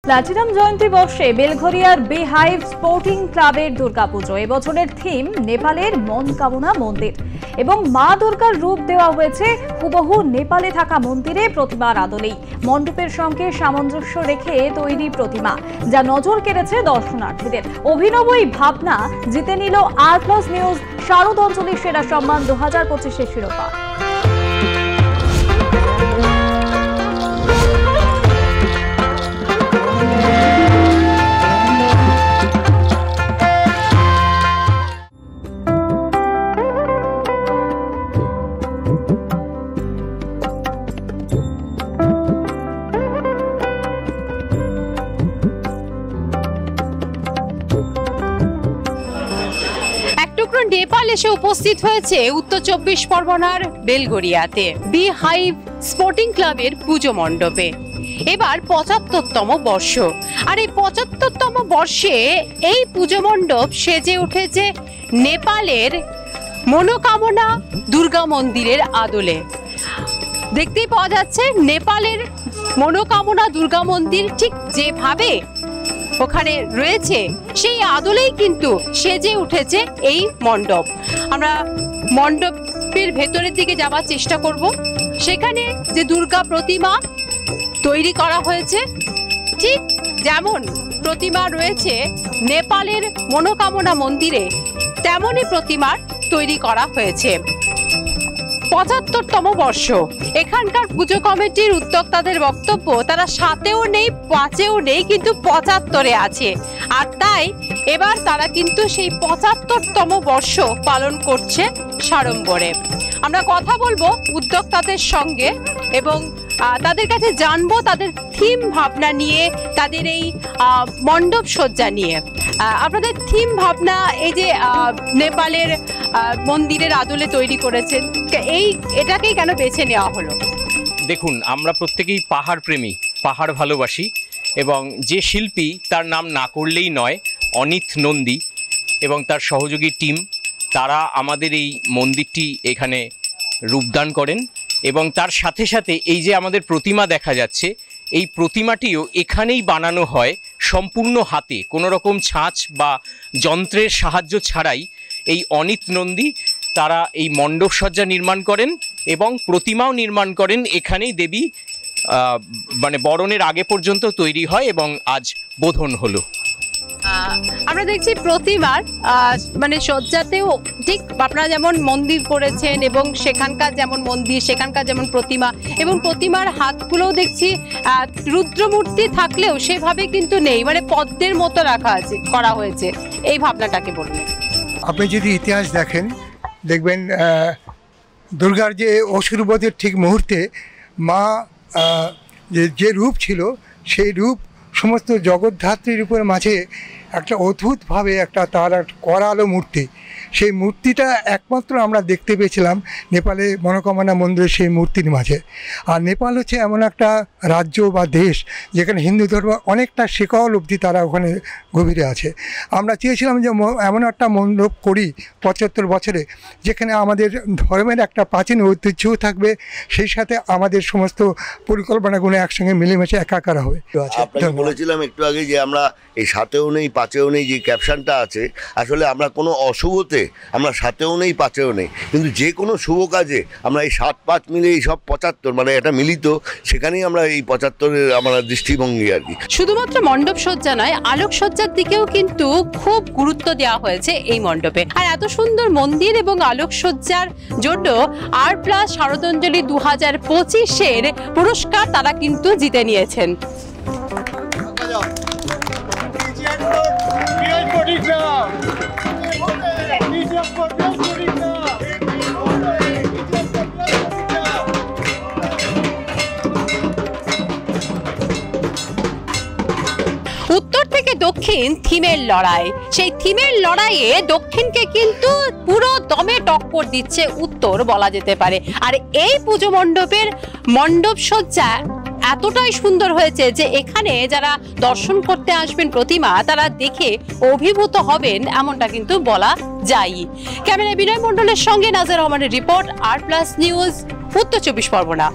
Platinum জয়ন্তী বর্ষে বেলঘরিয়ার beehive sporting ক্লাবের দুর্গাপুজো। এবছরের থিম নেপালের মনকামনা মন্দির এবং মা দুর্গার রূপ দেওয়া হয়েছে হুবহু নেপালে থাকা মন্দিরে প্রতিমার আদলেই। মণ্ডপের সঙ্গে সামঞ্জস্য রেখে তৈরি প্রতিমা, যা নজর কেড়েছে দর্শনার্থীদের। অভিনব এই ভাবনা জিতে নিল আর+ নিউজ শারদ অঞ্চলের সেরা সম্মান 2025-এর শিরোপা। নেপাল এসে উপস্থিত হয়েছে উত্তর 24 পরগনার বেলঘরিয়াতে বিহাইভ স্পোর্টিং ক্লাবের পুজো মণ্ডপে। এবার 75তম বর্ষ, আর এই 75তম বর্ষে এই পুজো মণ্ডপ সেজে উঠেছে নেপালের মনোকামনা দুর্গা মন্দিরের আদলে। দেখতেই পাওয়া যাচ্ছে নেপালের মনোকামনা দুর্গা মন্দির ঠিক যেভাবে ওখানে রয়েছে সেই আদলেই কিন্তু সেজে উঠেছে এই মণ্ডপ। আমরা মণ্ডপের ভেতরের দিকে যাওয়ার চেষ্টা করব। সেখানে যে দুর্গা প্রতিমা তৈরি করা হয়েছে, ঠিক যেমন প্রতিমা রয়েছে নেপালের মনোকামনা মন্দিরে, তেমনই প্রতিমার তৈরি করা হয়েছে। 75তম বর্ষ। এখানকার পুজো কমিটির উদ্যোক্তাদের বক্তব্য, তারা 7-এও নেই, 5-এও নেই, কিন্তু 75-এ আছে। আর তাই এবার তারা কিন্তু সেই 75তম বর্ষ পালন করছে সাড়ম্বরে। আমরা কথা বলবো উদ্যোক্তাদের সঙ্গে এবং তাদের কাছে জানবো তাদের থিম ভাবনা নিয়ে, তাদের এই মণ্ডপ সজ্জা নিয়ে। আপনাদের থিম ভাবনা, এই যে নেপালের মন্দিরের আদলে তৈরি করেছেন, এটাকেই কেন বেছে নেওয়া হলো? দেখুন, আমরা প্রত্যেকেই পাহাড় প্রেমী, পাহাড় ভালোবাসি, এবং যে শিল্পী তার নাম না করলেই নয়, অনিত নন্দী এবং তার সহযোগী টিম, তারা আমাদের এই মন্দিরটি এখানে রূপদান করেন। এবং তার সাথে সাথে এই যে আমাদের প্রতিমা দেখা যাচ্ছে, এই প্রতিমাটিও এখানেই বানানো হয় সম্পূর্ণ হাতে, কোনো রকম ছাঁচ বা যন্ত্রের সাহায্য ছাড়াই। এই অনিত নন্দী তারা এই মণ্ডপ সজ্জা নির্মাণ করেন এবং প্রতিমাও নির্মাণ করেন। এখানেই দেবী মানে বরণের আগে পর্যন্ত তৈরি হয় এবং আজ বোধন হলো। আমরা দেখছি প্রতিমার মানে সজ্জাতেও ঠিক আপনারা যেমন মন্দির করেছেন এবং সেখানকার যেমন মন্দির, সেখানকার যেমন প্রতিমা, এবং প্রতিমার হাতগুলোও দেখছি রুদ্রমূর্তি থাকলেও সেভাবে কিন্তু নেই, মানে পদ্মের মতো রাখা আছে, করা হয়েছে। এই ভাবনাটাকে বলবেন? আপনি যদি ইতিহাস দেখেন, দেখবেন দুর্গার যে অসুরবধের ঠিক মুহূর্তে মা যে রূপ ছিল, সেই রূপ সমস্ত জগদ্ধাত্রীর উপর মাঝে একটা অদ্ভুতভাবে একটা তার করালো মূর্তি। সেই মূর্তিটা একমাত্র আমরা দেখতে পেয়েছিলাম নেপালে মনোকামনা মন্দিরের সেই মূর্তির মাঝে। আর নেপাল হচ্ছে এমন একটা রাজ্য বা দেশ যেখানে হিন্দু ধর্ম অনেকটা শিকড় অবধি তারা ওখানে গভীরে আছে। আমরা চেয়েছিলাম যে এমন একটা মণ্ডপ করি 75 বছরে, যেখানে আমাদের ধর্মের একটা প্রাচীন ঐতিহ্যও থাকবে, সেই সাথে আমাদের সমস্ত পরিকল্পনাগুলো একসঙ্গে মিলেমিশে একাকার হবে। আপনাকে বলেছিলাম একটু আগে যে আমরা এই 7-এও নেই 5-এও নেই যে ক্যাপশনটা আছে, আসলে আমরা কোনো অশুভতে আমরা 7-এও নেই 5-এও নেই, কিন্তু যে কোনো শুভ কাজে আমরা এই 7-5 মিলে এই সব 75 মানে এটা মিলিত, সেখানেই আমরা এই 75-এর আমরা দৃষ্টিভঙ্গি আর কি। শুধুমাত্র মণ্ডপ সজ্জা নয়, আলোকসজ্জার দিকেও কিন্তু খুব গুরুত্ব দেওয়া হয়েছে এই মণ্ডপে। আর এত সুন্দর মন্দির এবং আলোকসজ্জার জন্য আর+ শারদাঞ্জলি 2025-এর পুরস্কার তারা কিন্তু জিতে নিয়েছেন। উত্তর থেকে দক্ষিণ থিমের লড়াই, সেই থিমের লড়াইয়ে দক্ষিণকে কিন্তু পুরো দমে টক্কর দিচ্ছে উত্তর বলা যেতে পারে। আর এই পুজো মণ্ডপের মণ্ডপ সজ্জা এতটাই সুন্দর হয়েছে যে এখানে যারা দর্শন করতে আসবেন প্রতিমা, তারা দেখে অভিভূত হবেন, এমনটা কিন্তু বলা যায়। ক্যামেরায় বিনয় মণ্ডলের সঙ্গে নাজর রহমানের রিপোর্ট, আর+ নিউজ, উত্তর 24 পরগনা।